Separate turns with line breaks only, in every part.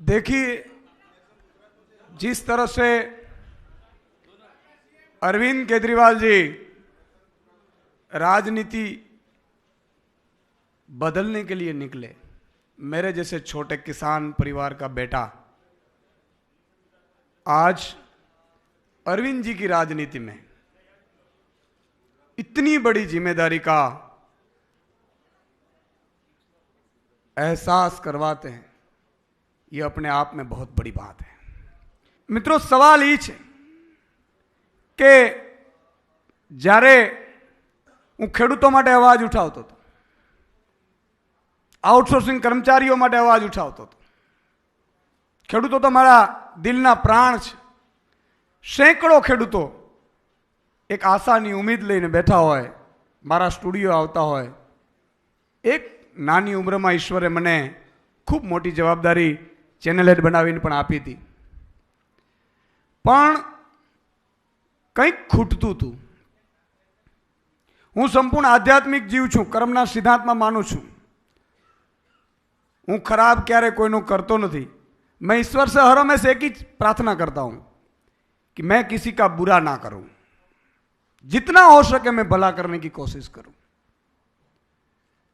देखिए, जिस तरह से अरविंद केजरीवाल जी राजनीति बदलने के लिए निकले, मेरे जैसे छोटे किसान परिवार का बेटा आज अरविंद जी की राजनीति में इतनी बड़ी जिम्मेदारी का एहसास करवाते हैं, यह अपने आप में बहुत बड़ी बात है। मित्रों, सवाल ये है કે જ્યારે હું ખેડૂતો માટે અવાજ ઉઠાવતો હતો, આઉટસોર્સિંગ કર્મચારીઓ માટે અવાજ ઉઠાવતો હતો, ખેડૂતો તો મારા દિલના પ્રાણ છે। સેંકડો ખેડૂતો એક આશાની ઉમ્મીદ લઈને બેઠા હોય, મારા સ્ટુડિયો આવતા હોય। એક નાની ઉંમરમાં ઈશ્વરે મને ખૂબ મોટી જવાબદારી ચેનલ હેડ બનાવીને પણ આપી હતી, પણ કંઈક ખૂટતું હતું। હું સંપૂર્ણ આધ્યાત્મિક જીવ છું, કર્મના સિદ્ધાંતમાં માનું છું। હું ખરાબ ક્યારે કોઈનું કરતો નથી। मैं ईश्वर से हर हमेशा एक ही प्रार्थना करता हूं कि मैं किसी का बुरा ना करूं, जितना हो सके मैं भला करने की कोशिश करूं।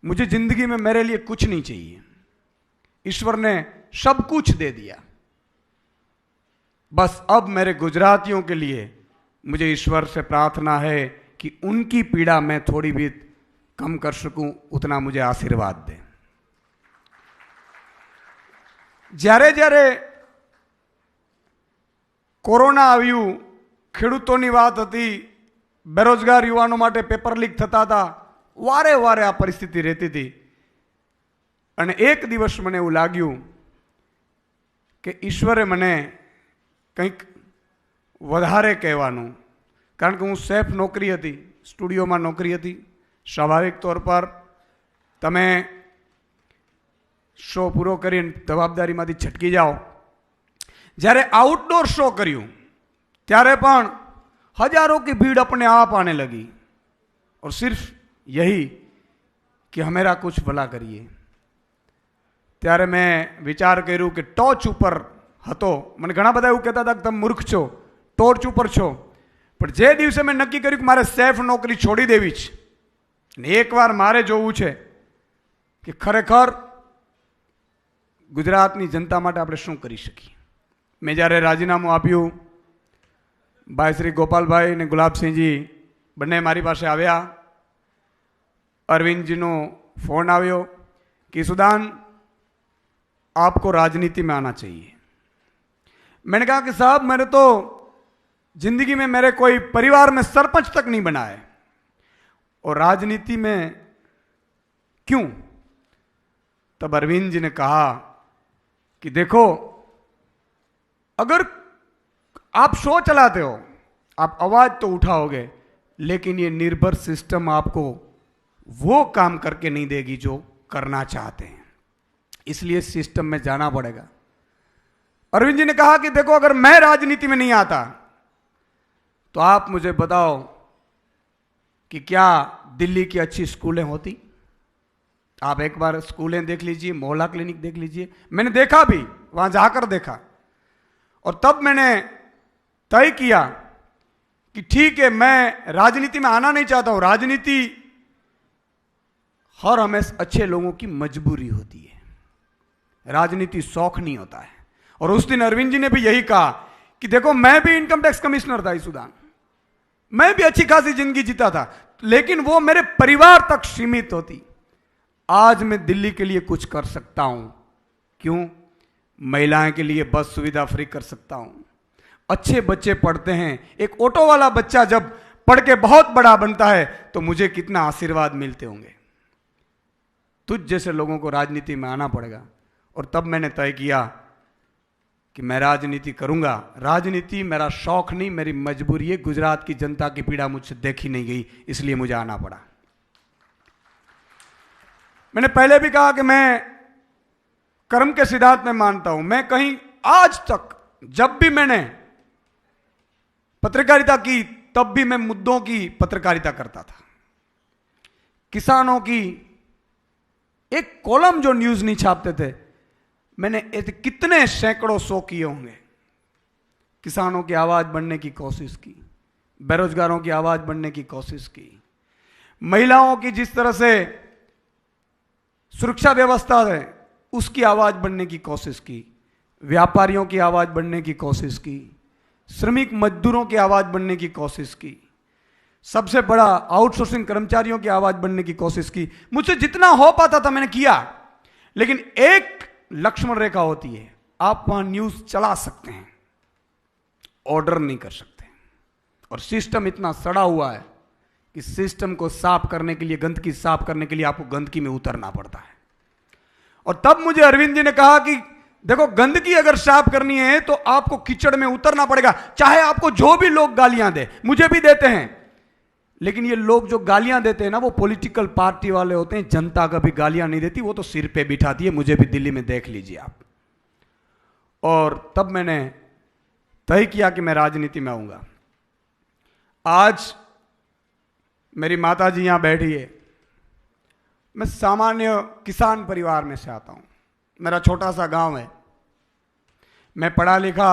मुझे जिंदगी में मेरे लिए कुछ नहीं चाहिए, ईश्वर ने सब कुछ दे दिया। बस अब मेरे गुजरातियों के लिए मुझे ईश्वर से प्रार्थना है कि उनकी पीड़ा मैं थोड़ी भी कम कर सकूं, उतना मुझे आशीर्वाद दें। જ્યારે જ્યારે કોરોના આવ્યું, ખેડૂતોની વાત હતી, બેરોજગાર યુવાનો માટે પેપર લીક થતા હતા, વારે વારે આ પરિસ્થિતિ રહેતી હતી। અને એક દિવસ મને એવું લાગ્યું કે ઈશ્વરે મને કંઈક વધારે કહેવાનું, કારણ કે હું સેફ નોકરી હતી, સ્ટુડિયોમાં નોકરી હતી। સ્વાભાવિક તौर પર તમે શો પૂરો કરીને જવાબદારીમાંથી છટકી જાઓ। જ્યારે આઉટડોર શો કર્યું ત્યારે પણ हजारों की भीड़ अपने आप आने लगी, और सिर्फ यही कि हमेरा कुछ भला करिए। ત્યારે મેં વિચાર કર્યું કે ટોચ ઉપર હતો, મને ઘણા બધા એવું કહેતા હતા કે તમે મૂર્ખ છો, ટોચ ઉપર છો, પણ જે દિવસે મેં નક્કી કર્યું કે મારે સેફ નોકરી છોડી દેવી છે અને એકવાર મારે જોવું છે કે ખરેખર ગુજરાતની જનતા માટે આપણે શું કરી શકીએ। મેં જ્યારે રાજીનામું આપ્યું, ભાઈ શ્રી ગોપાલભાઈ અને ગુલાબસિંહજી બંને મારી પાસે આવ્યા। અરવિંદજીનો ફોન આવ્યો कि सुदान आपको राजनीति में आना चाहिए। मैंने कहा कि साहब, मैंने तो जिंदगी में मेरे कोई परिवार में सरपंच तक नहीं बना है, और राजनीति में क्यों? तब अरविंद जी ने कहा कि देखो, अगर आप शो चलाते हो, आप आवाज तो उठाओगे, लेकिन ये निर्भर सिस्टम आपको वो काम करके नहीं देगी जो करना चाहते हैं, इसलिए सिस्टम में जाना पड़ेगा। अरविंद जी ने कहा कि देखो, अगर मैं राजनीति में नहीं आता तो आप मुझे बताओ कि क्या दिल्ली की अच्छी स्कूलें होती? आप एक बार स्कूलें देख लीजिए, मोहल्ला क्लिनिक देख लीजिए। मैंने देखा भी, वहां जाकर देखा, और तब मैंने तय किया कि ठीक है, मैं राजनीति में आना नहीं चाहता हूं। राजनीति हर हमेशा अच्छे लोगों की मजबूरी होती है, राजनीति शौक नहीं होता है। और उस दिन अरविंद जी ने भी यही कहा कि देखो, मैं भी इनकम टैक्स कमिश्नर था इस सुदान, मैं भी अच्छी खासी जिंदगी जीता था, लेकिन वो मेरे परिवार तक सीमित होती। आज मैं दिल्ली के लिए कुछ कर सकता हूं। क्यों? महिलाएं के लिए बस सुविधा फ्री कर सकता हूं, अच्छे बच्चे पढ़ते हैं। एक ऑटो वाला बच्चा जब पढ़ के बहुत बड़ा बनता है तो मुझे कितना आशीर्वाद मिलते होंगे। तुझ जैसे लोगों को राजनीति में आना पड़ेगा। और तब मैंने तय किया कि मैं राजनीति करूंगा। राजनीति मेरा शौक नहीं, मेरी मजबूरी है। गुजरात की जनता की पीड़ा मुझसे देखी नहीं गई, इसलिए मुझे आना पड़ा। मैंने पहले भी कहा कि मैं कर्म के सिद्धांत में मानता हूं। मैं कहीं आज तक जब भी मैंने पत्रकारिता की, तब भी मैं मुद्दों की पत्रकारिता करता था। किसानों की एक कॉलम जो न्यूज नहीं छापते थे, मैंने ऐसे कितने सैकड़ों सौ किए होंगे। किसानों की आवाज बनने की कोशिश की, बेरोजगारों की आवाज बनने की कोशिश की, महिलाओं की जिस तरह से सुरक्षा व्यवस्था है उसकी आवाज बनने की कोशिश की, व्यापारियों की आवाज बनने की कोशिश की, श्रमिक मजदूरों की आवाज बनने की कोशिश की, सबसे बड़ा आउटसोर्सिंग कर्मचारियों की आवाज बनने की कोशिश की। मुझसे जितना हो पाता था मैंने किया, लेकिन एक लक्ष्मण रेखा होती है, आप वहां न्यूज चला सकते हैं, ऑर्डर नहीं कर सकते। और सिस्टम इतना सड़ा हुआ है कि सिस्टम को साफ करने के लिए, गंदगी साफ करने के लिए आपको गंदगी में उतरना पड़ता है। और तब मुझे अरविंद जी ने कहा कि देखो, गंदगी अगर साफ करनी है तो आपको कीचड़ में उतरना पड़ेगा, चाहे आपको जो भी लोग गालियां दे, मुझे भी देते हैं, लेकिन ये लोग जो गालियां देते हैं ना, वो पॉलिटिकल पार्टी वाले होते हैं। जनता कभी गालियां नहीं देती, वो तो सिर पे बिठाती है। मुझे भी दिल्ली में देख लीजिए आप। और तब मैंने तय किया कि मैं राजनीति में आऊंगा। आज मेरी माता जी यहां बैठी है। मैं सामान्य किसान परिवार में से आता हूं। मेरा छोटा सा गांव है। मैं पढ़ा लिखा,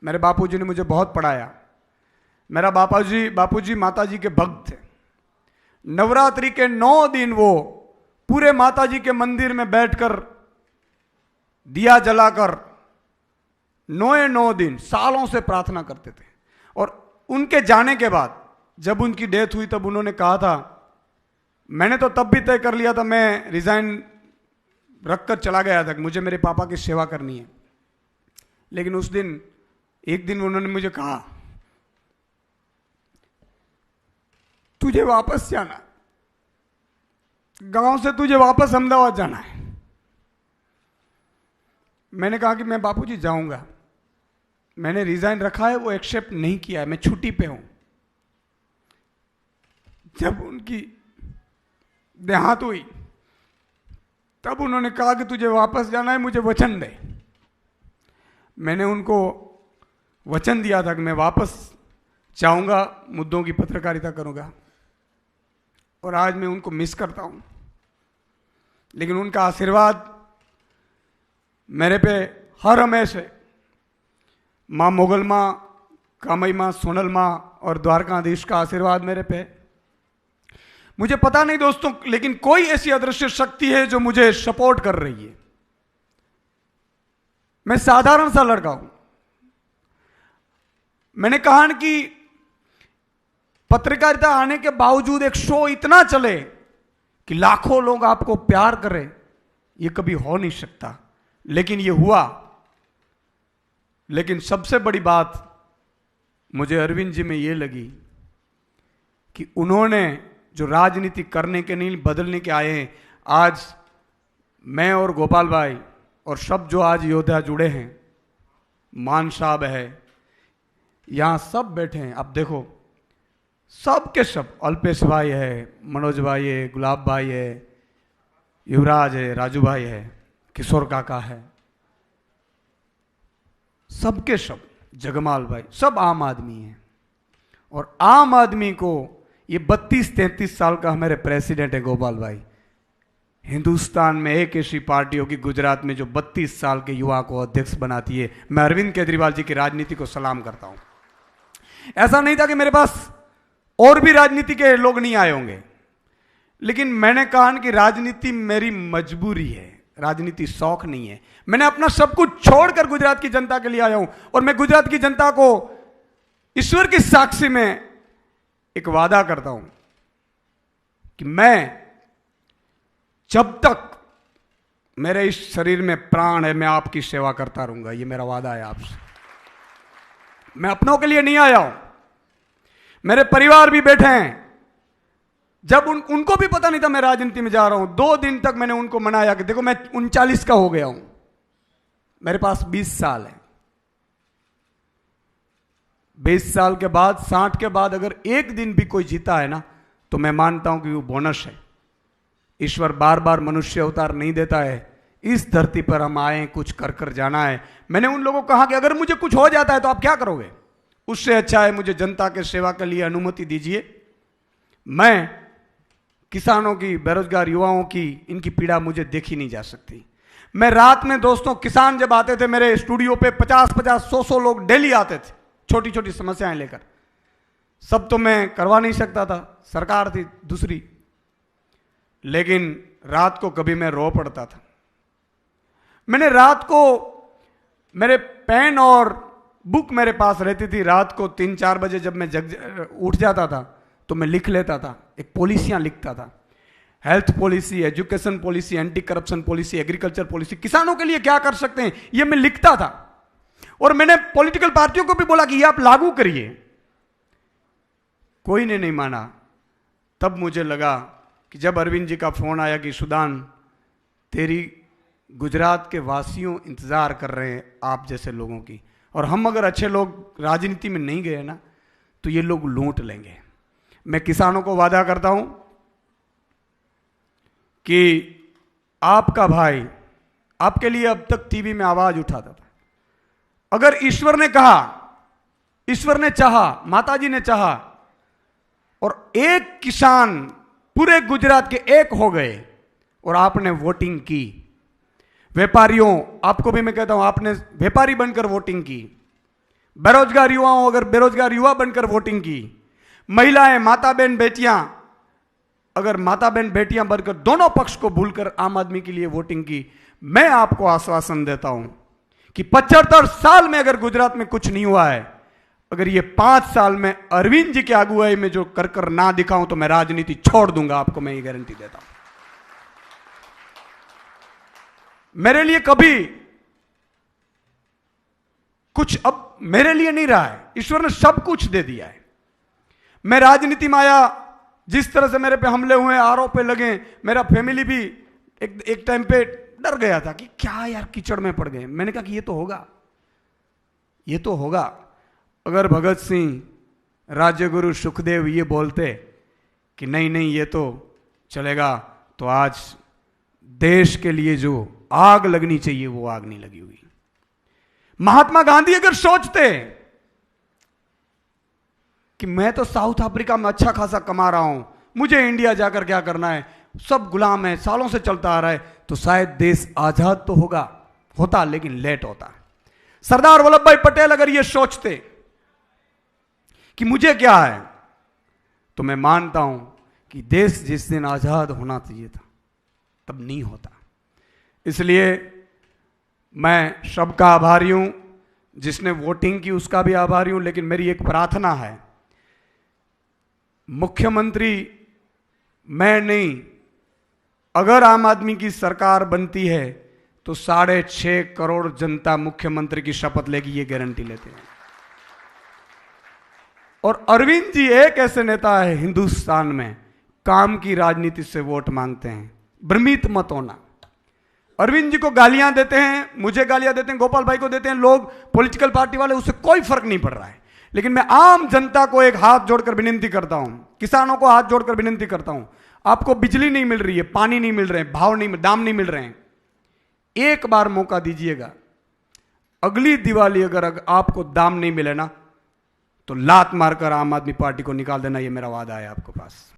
मेरे बापूजी ने मुझे बहुत पढ़ाया। मेरा बापूजी माताजी के भक्त थे। नवरात्रि के 9 दिन वो पूरे माताजी के मंदिर में बैठकर दिया जलाकर 9 दिन सालों से प्रार्थना करते थे। और उनके जाने के बाद जब उनकी डेथ हुई तब उन्होंने कहा था, मैंने तो तब भी तय कर लिया था, मैं रिजाइन रखकर चला गया था कि मुझे मेरे पापा की सेवा करनी है। लेकिन उस दिन एक दिन उन्होंने मुझे कहा, तुझे वापस जाना, गांव से तुझे वापस अहमदाबाद जाना है। मैंने कहा कि मैं बापूजी जाऊंगा, मैंने रिजाइन रखा है, वो एक्सेप्ट नहीं किया है, मैं छुट्टी पे हूं। जब उनकी देहांत हुई तब उन्होंने कहा कि तुझे वापस जाना है, मुझे वचन दे। मैंने उनको वचन दिया था कि मैं वापस जाऊंगा, मुद्दों की पत्रकारिता करूंगा। और आज मैं उनको मिस करता हूं, लेकिन उनका आशीर्वाद मेरे पे हर हमेशा, माँ मोगल माँ, कामई माँ, सोनल माँ और द्वारकाधीश का आशीर्वाद मेरे पे। मुझे पता नहीं दोस्तों, लेकिन कोई ऐसी अदृश्य शक्ति है जो मुझे सपोर्ट कर रही है। मैं साधारण सा लड़का हूं। मैंने कहा कि पत्रकारिता आने के बावजूद एक शो इतना चले कि लाखों लोग आपको प्यार करें, यह कभी हो नहीं सकता, लेकिन यह हुआ। लेकिन सबसे बड़ी बात मुझे अरविंद जी में यह लगी कि उन्होंने जो राजनीति करने के नहीं बदलने के आए हैं। आज मैं और गोपाल भाई और सब जो आज योद्धा जुड़े हैं, मान साहब है, यहां सब बैठे हैं। अब देखो, सब के सब, अल्पेश भाई है, मनोज भाई है, गुलाब भाई है, युवराज है, राजू भाई है, किशोर काका है, सबके सब, जगमाल भाई, सब आम आदमी हैं। और आम आदमी को ये 32-33 साल का हमारे प्रेसिडेंट है गोपाल भाई। हिंदुस्तान में एक ऐसी पार्टी होगी गुजरात में जो 32 साल के युवा को अध्यक्ष बनाती है। मैं अरविंद केजरीवाल जी की राजनीति को सलाम करता हूं। ऐसा नहीं था कि मेरे पास और भी राजनीति के लोग नहीं आए होंगे, लेकिन मैंने कहा कि राजनीति मेरी मजबूरी है, राजनीति शौक नहीं है। मैंने अपना सब कुछ छोड़कर गुजरात की जनता के लिए आया हूं। और मैं गुजरात की जनता को ईश्वर की साक्षी में एक वादा करता हूं कि मैं जब तक मेरे इस शरीर में प्राण है, मैं आपकी सेवा करता रहूंगा। ये मेरा वादा है आपसे। मैं अपनों के लिए नहीं आया हूं, मेरे परिवार भी बैठे हैं। जब उनको भी पता नहीं था मैं राजनीति में जा रहा हूं, 2 दिन तक मैंने उनको मनाया कि देखो, मैं 39 का हो गया हूं, मेरे पास 20 साल है। 20 साल के बाद, 60 के बाद अगर एक दिन भी कोई जीता है ना, तो मैं मानता हूं कि वो बोनस है। ईश्वर बार बार मनुष्य अवतार नहीं देता है। इस धरती पर हम आए, कुछ कर कर जाना है। मैंने उन लोगों को कहा कि अगर मुझे कुछ हो जाता है तो आप क्या करोगे? उससे अच्छा है मुझे जनता के सेवा के लिए अनुमति दीजिए। मैं किसानों की, बेरोजगार युवाओं की, इनकी पीड़ा मुझे देखी नहीं जा सकती। मैं रात में दोस्तों, किसान जब आते थे मेरे स्टूडियो पे, 50-50, 100-100 लोग डेली आते थे छोटी छोटी समस्याएं लेकर। सब तो मैं करवा नहीं सकता था, सरकार थी दूसरी, लेकिन रात को कभी मैं रो पड़ता था। मैंने रात को, मेरे पेन और बुक मेरे पास रहती थी, रात को 3-4 बजे जब मैं उठ जाता था तो मैं लिख लेता था, एक पॉलिसियां लिखता था, health policy, education policy, anti corruption policy, agriculture policy, किसानों के लिए क्या कर सकते हैं, ये मैं लिखता था। और मैंने पॉलिटिकल पार्टियों को भी बोला कि ये आप लागू करिए, कोई ने नहीं माना। तब मुझे लगा कि जब अरविंद जी का फोन आया कि सुदान, तेरी गुजरात के वासियों इंतजार कर रहे हैं आप जैसे लोगों की, और हम अगर अच्छे लोग राजनीति में नहीं गए ना तो ये लोग लूट लेंगे। मैं किसानों को वादा करता हूं कि आपका भाई आपके लिए अब तक टीवी में आवाज उठाता था। अगर ईश्वर ने कहा, ईश्वर ने चाहा, माताजी ने चाहा और एक किसान पूरे गुजरात के एक हो गए और आपने वोटिंग की, व्यापारियों आपको भी मैं कहता हूं, आपने व्यापारी बनकर वोटिंग की, बेरोजगार युवाओं अगर बेरोजगार युवा बनकर वोटिंग की, महिलाएं, माता बहन बेटियां अगर माता बहन बेटियां बनकर दोनों पक्ष को भूलकर आम आदमी के लिए वोटिंग की, मैं आपको आश्वासन देता हूं कि 75 साल में अगर गुजरात में कुछ नहीं हुआ है, अगर ये 5 साल में अरविंद जी की अगुवाई में जो कर ना दिखाऊं तो मैं राजनीति छोड़ दूंगा, आपको मैं ये गारंटी देता हूं। मेरे लिए कभी कुछ अब मेरे लिए नहीं रहा है, ईश्वर ने सब कुछ दे दिया है। मैं राजनीति में आया, जिस तरह से मेरे पे हमले हुए, आरोप पे लगे, मेरा फैमिली भी एक टाइम पे डर गया था कि क्या यार कीचड़ में पड़ गए। मैंने कहा कि ये तो होगा, ये तो होगा। अगर भगत सिंह, राजगुरु, सुखदेव ये बोलते कि नहीं नहीं ये तो चलेगा, तो आज देश के लिए जो आग लगनी चाहिए वो आग नहीं लगी हुई। महात्मा गांधी अगर सोचते कि मैं तो साउथ अफ्रीका में अच्छा खासा कमा रहा हूं, मुझे इंडिया जाकर क्या करना है, सब गुलाम है, सालों से चलता आ रहा है, तो शायद देश आजाद तो होता लेकिन लेट होता। सरदार वल्लभ भाई पटेल अगर ये सोचते कि मुझे क्या है, तो मैं मानता हूं कि देश जिस दिन आजाद होना चाहिए था तब नहीं होता। इसलिए मैं सबका आभारी हूं, जिसने वोटिंग की उसका भी आभारी हूं, लेकिन मेरी एक प्रार्थना है, मुख्यमंत्री मैं नहीं, अगर आम आदमी की सरकार बनती है तो 6.5 करोड़ जनता मुख्यमंत्री की शपथ लेगी, ये गारंटी लेते हैं। और अरविंद जी एक ऐसे नेता है हिंदुस्तान में, काम की राजनीति से वोट मांगते हैं, भ्रमित मत होना। अरविंद जी को गालियां देते हैं, मुझे गालियां देते हैं, गोपाल भाई को देते हैं लोग, पॉलिटिकल पार्टी वाले, उससे कोई फर्क नहीं पड़ रहा है। लेकिन मैं आम जनता को एक हाथ जोड़कर विनती करता हूं, किसानों को हाथ जोड़कर विनती करता हूं, आपको बिजली नहीं मिल रही है, पानी नहीं मिल रहे हैं, भाव नहीं, दाम नहीं मिल रहे हैं, एक बार मौका दीजिएगा। अगली दिवाली अगर आपको दाम नहीं मिले ना तो लात मारकर आम आदमी पार्टी को निकाल देना, ये मेरा वादा है आपके पास।